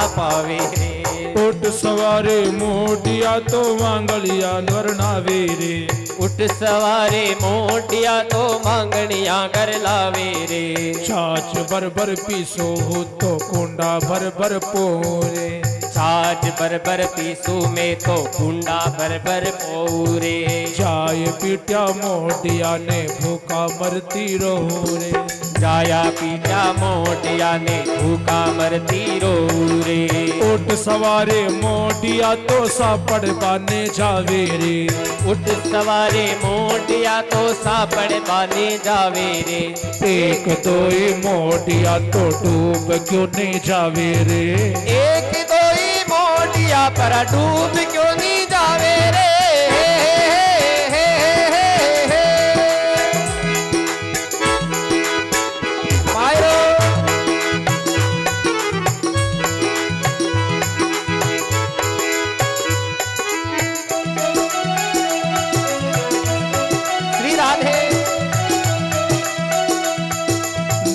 पावे रे। उठ सवारे मोटिया तो मांगलिया वर्णावे रे। उठ सवारे मोटिया तो मांगनिया कर लावे रे। छाछ भर भर पीसो हो तो कुंडा भर भर पोरे। छाछ भर भर पीसू में तो कुंडा भर भर पोरे। चाय पीटिया मोटिया ने भूखा मरती रहो रे। जाया पीटा मोटिया ने भूखा मरती रो रे। उठ सवारे मोटिया तो सापड़ बाने जावे रे। उठ सवारे मोटिया तो सापड़ बाने जावे रे। एक दो मोटिया तो डूब क्यों नहीं जावे रे। एक दो मोटिया पर डूब क्यों नहीं जावे रे।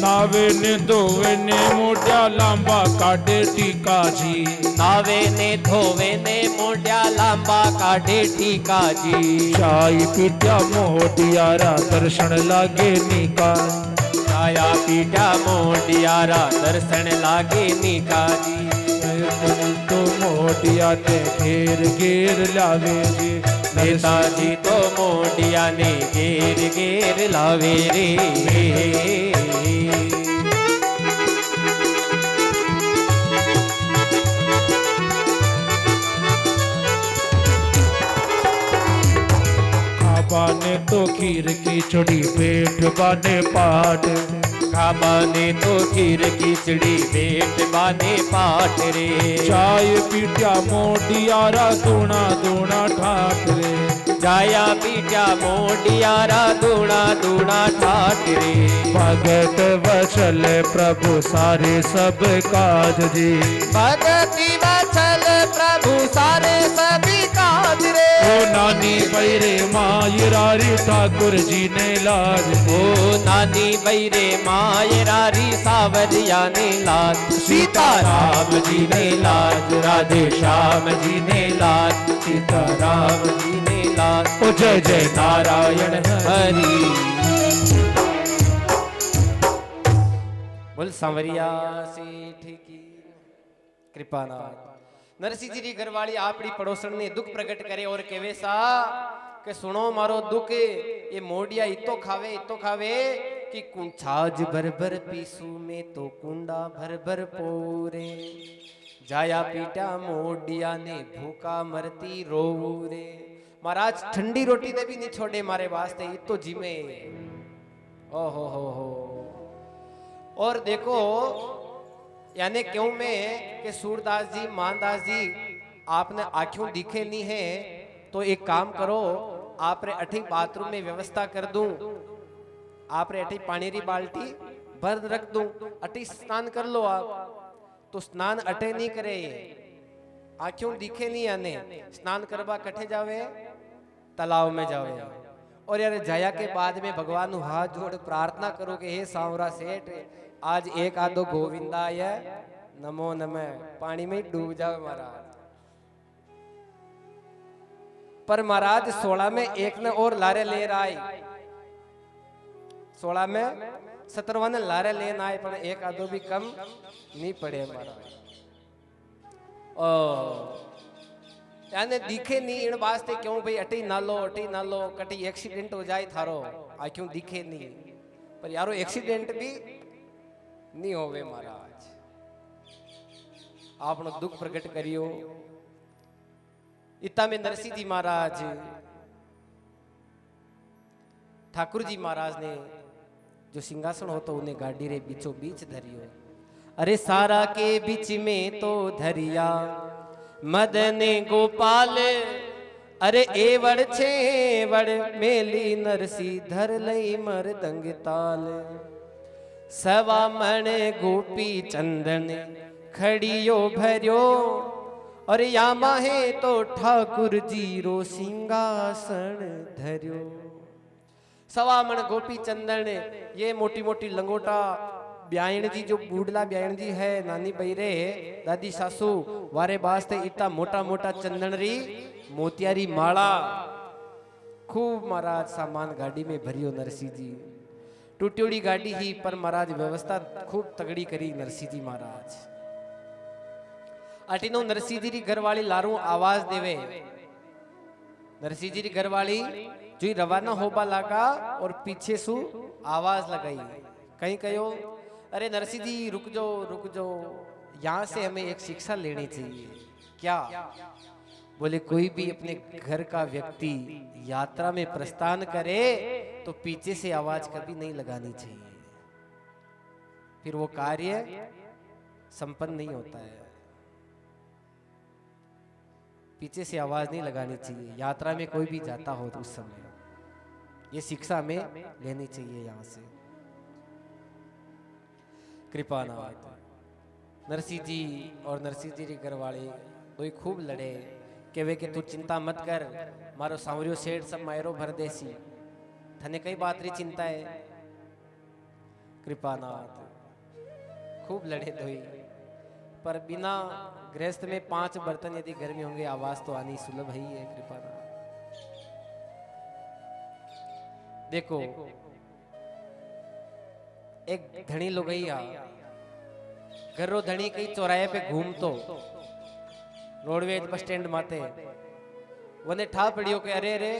नावे ने धोवे ने मोटिया लांबा काटे टीका जी। नावे ने धोवे ने मोटिया लांबा काटे टीका जी। चाय पीटिया मोटियारा दर्शन लागे निका। छाया पीटा मोटियारा दर्शन लागे निका जी। तो मोटिया ने घेर घेर लावे जी। नेताजी तो मोटिया ने घेर घेर लावे रे। बाने तो खीर खिचड़ी पेट बाने पाट। खाबाने तो खीर खिचड़ी पेट बाने पाट रे। चाय पीटिया मोटियारा दूना दूना ठाट रे। जाया पीटा मोटियारा दूना दूना ठाट रे। भगत वचल प्रभु सारे सब काज जी। भगति वचल प्रभु सारे सभी काज रे। ओ नानी बैरे मायरारी ठाकुर जी ने लाज। ओ नानी बैरे मायरारी सावरिया ने लाज। सीता राम जी ने लाज। राधे श्याम जी ने लाज। सीता राम जी ने लाज। ओ जय जय नारायण हरि। बोल सांवरिया सेठ की कृपानाथ। नरसिंह जी घरवाली आपड़ी पड़ोसन ने दुख प्रकट करे और कहवे सा के सुनो मारो दुख ये मोडिया इतो खावे कि छाछ भर भर पीसू में तो कुंडा भर भर पोरे। जाया पीटा मोडिया ने भूखा मरती रो रे। महाराज ठंडी रोटी दे भी नहीं छोड़े मारे वास्ते इतो जिमे। ओ हो। और देखो यानी क्यों में कि सूरदास जी मानदास जी आपने आंखों दिखे नहीं है तो एक काम करो आपरे अठी बाथरूम में व्यवस्था कर दूं। आपरे अठी पानी री बाल्टी भर रख दूं। अठी स्नान कर लो आप। तो स्नान अटे नहीं करे आंखों दिखे नहीं आने स्नान करवा कठे जावे तालाब में जावे। और यार जया के बाद में भगवान हाथ जोड़ प्रार्थना करो कि हे सांवरा सेठ आज एक आधो गोविंदाय नमो नमः पानी में डूब जाओ महाराज। पर महाराज 16 में एक ने और लारे ले आए। 16 में 17 ने लारे लेन आए पर एक आधो भी कम नहीं पड़े महाराज। यानी दिखे नहीं इन वास्ते क्यों भाई अटी ना लो कटी एक्सीडेंट हो जाए थारो आंखों दिखे नहीं। पर यारो एक्सीडेंट भी नहीं होवे महाराज। आपनो दुख प्रकट करियो। इता में नरसिंह जी महाराज ठाकुर जी महाराज ने जो सिंहासन होता उन्हें गाड़ी रे बीचों बीच धरियो। अरे सारा के बीच में तो धरिया मदन गोपाल। अरे एवड़ छेवड़ मेली नरसी धर लई मरदंग ताल। सवा मन गोपी चंदन खड़ियो भरियो। और या माहे तो ठाकुर जी रो सिंहासन धरियो। सवा मन गोपी चंदन ये मोटी मोटी लंगोटा ब्यायण जी जो बूढ़ला ब्यायण जी है नानी बईरे दादी सासू वारे बास्ते इतना मोटा मोटा चंदन री मोतियारी माला खूब महाराज सामान गाड़ी में भरियो नरसिंह जी टूटी गाड़ी ही पर महाराज व्यवस्था खूब तगड़ी करी नरसिंह जी महाराज अटीनो नरसिंह जी री घरवाली लारू आवाज देवे नरसिंह जी री घरवाली जो रवाना होबा लगा और पीछे सु आवाज लगाई कहीं कहो अरे नरसिंह जी रुक जाओ यहाँ से हमें एक शिक्षा लेनी चाहिए क्या बोले कोई भी अपने घर का व्यक्ति यात्रा में प्रस्थान करे तो पीछे से आवाज कभी नहीं लगानी चाहिए फिर वो कार्य संपन्न नहीं होता है पीछे से आवाज नहीं लगानी चाहिए यात्रा में कोई भी जाता हो तो उस समय ये शिक्षा हमें लेनी चाहिए यहाँ से कृपानाथ नरसिंह जी और नरसिंह जी के घर वाले दो खूब लड़े के वे के तू चिंता मत कर मारो सांवरियो सेठ सब मायरो भर देसी थने कई बात री चिंता है कृपानाथ खूब लड़े दोई पर बिना गृहस्थ में 5 बर्तन यदि घर में होंगे आवाज तो आनी सुलभ ही है कृपानाथ देखो एक धनी लोगैया घरो धनी कई चौराहे पे घूमतो रोडवेज बस स्टैंड माते वने ठा पड़ियो के अरे रे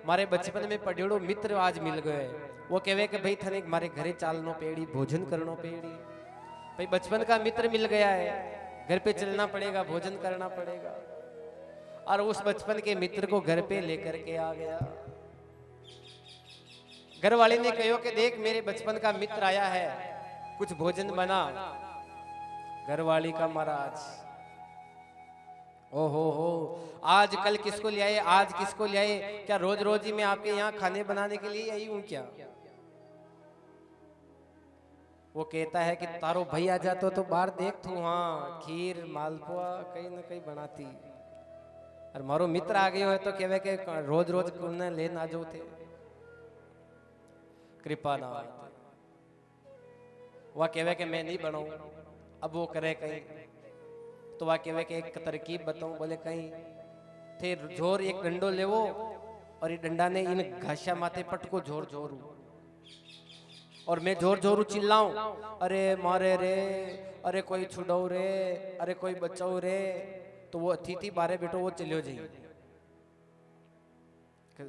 मारे बचपन में पढ़ियोड़ो मित्र आज मिल गए वो कहवे कि भाई थने मारे घरे चालनो पेड़ी भोजन करनो पेड़ी भाई बचपन का मित्र मिल गया है घर पे चलना पड़ेगा भोजन करना पड़ेगा और उस बचपन के मित्र को घर पे लेकर के आ गया घर वाले ने कहो कि देख मेरे बचपन का मित्र आया है कुछ भोजन बना घर वाली का महाराज ओहो हो आज कल किसको ले आए आज किसको ले आए क्या रोज रोज ही मैं आपके यहाँ खाने बनाने के लिए आई हूं क्या वो कहता है कि तारो भाई आ जातो तो बाहर देख तू हाँ खीर मालपुआ कहीं ना कहीं बनाती और मारो मित्र आ गयो है तो कहवे के रोज रोज कुने ले ना जो थे कृपा ना वह कहवे के मैं नहीं बनाऊं अब वो करे कहीं तो वह कहवे के एक तरकीब बताऊं बोले कहीं थे जोर एक डंडो लेवो और ये डंडा ने इन घासिया माथे पटको जोर जोरू और मैं जोर जोरू चिल्लाऊं अरे मारे रे अरे कोई छुड़ाओ रे अरे कोई बचाओ रे तो वो अतिथि बारे बेटो वो चलियो जाइए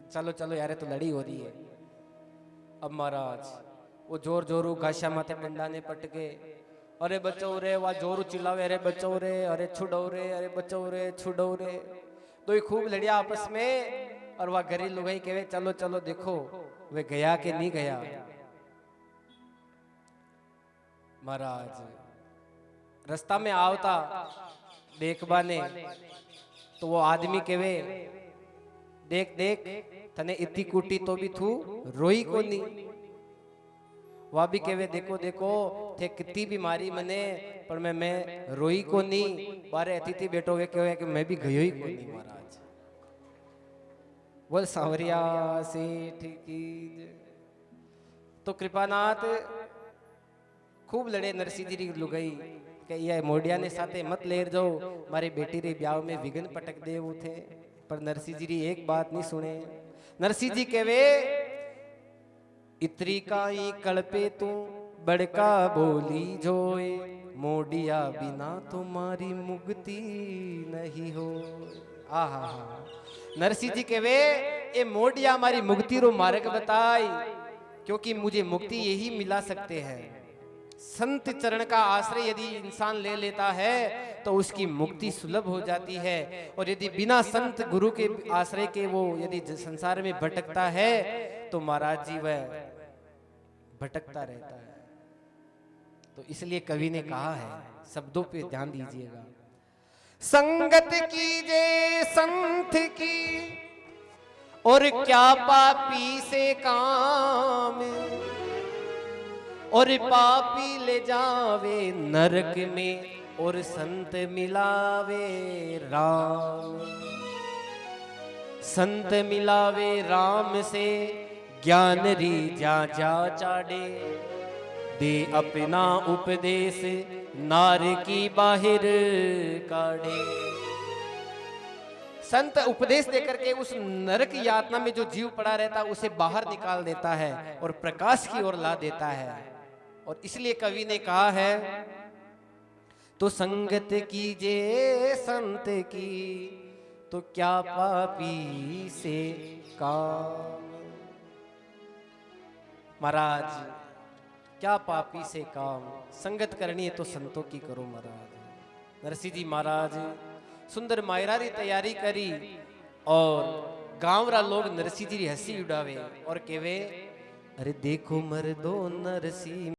चलो चलो यार तो लड़ी हो रही है अब महाराज वो जोर जोरू घासिया माथे डंडा ने पटके अरे बचाओ रे वह जोरू चिल्लावे अरे बचाओ रे अरे छुड़ाओ रे अरे बचाओ रे छुड़ाओ रे तो ये खूब लड़िया आपस में और वह घरेलू लुगाई कहे चलो चलो देखो वे गया कि नहीं गया महाराज रास्ता में आवता देखबा ने तो वो आदमी कहे देख देख तने इतनी कुटी तो भी थू रोई को नहीं वह भी कहे देखो देखो थे कितनी बीमारी मने पर मैं रोई को नहीं बारे अतिथि बैठो वे कहे कि मैं भी गयो ही को नहीं महाराज बोल सांवरिया सेठ की तो कृपानाथ खूब लड़े नरसिंह जी लुगाई कि ये मोडिया ने साथे मत लेर जाओ मारे बेटी रे ब्याह में विघ्न पटक दे वो थे पर नरसिंह जी एक बात नहीं सुने नरसिंह जी कहवे इतरी काई कड़पे तू बड़का बोली जोए मोडिया बिना तुम्हारी मुक्ति नहीं हो आहा नरसिंह जी कहवे ए मोडिया हमारी मुक्ति रो मार्ग बताई क्योंकि मुझे मुक्ति यही मिला सकते हैं संत चरण का आश्रय यदि इंसान ले लेता है तो उसकी मुक्ति सुलभ हो जाती है और यदि बिना संत गुरु के आश्रय के वो यदि संसार में भटकता है तो महाराज जी वह भटकता रहता है तो इसलिए कवि ने कहा है शब्दों पे ध्यान दीजिएगा संगत कीजे संत की और क्या पापी से काम और पापी ले जावे नरक में और संत मिलावे राम संत मिलावे राम से ज्ञान री जा जा चाड़े दे अपना उपदेश नार की बाहिर काढ़े। संत उपदेश देकर के उस नरक यातना में जो जीव पड़ा रहता है उसे बाहर निकाल देता है और प्रकाश की ओर ला देता है। और इसलिए कवि ने कहा है, तो संगत कीजे संत की तो क्या पापी से काम। महाराज क्या पापी से काम, संगत करनी है तो संतों की करो महाराज। नरसिंह जी महाराज सुंदर मायरा री तैयारी करी और गांव रा लोग नरसिंह जी री हंसी उड़ावे और केवे, अरे देखो मर्दो नरसिंह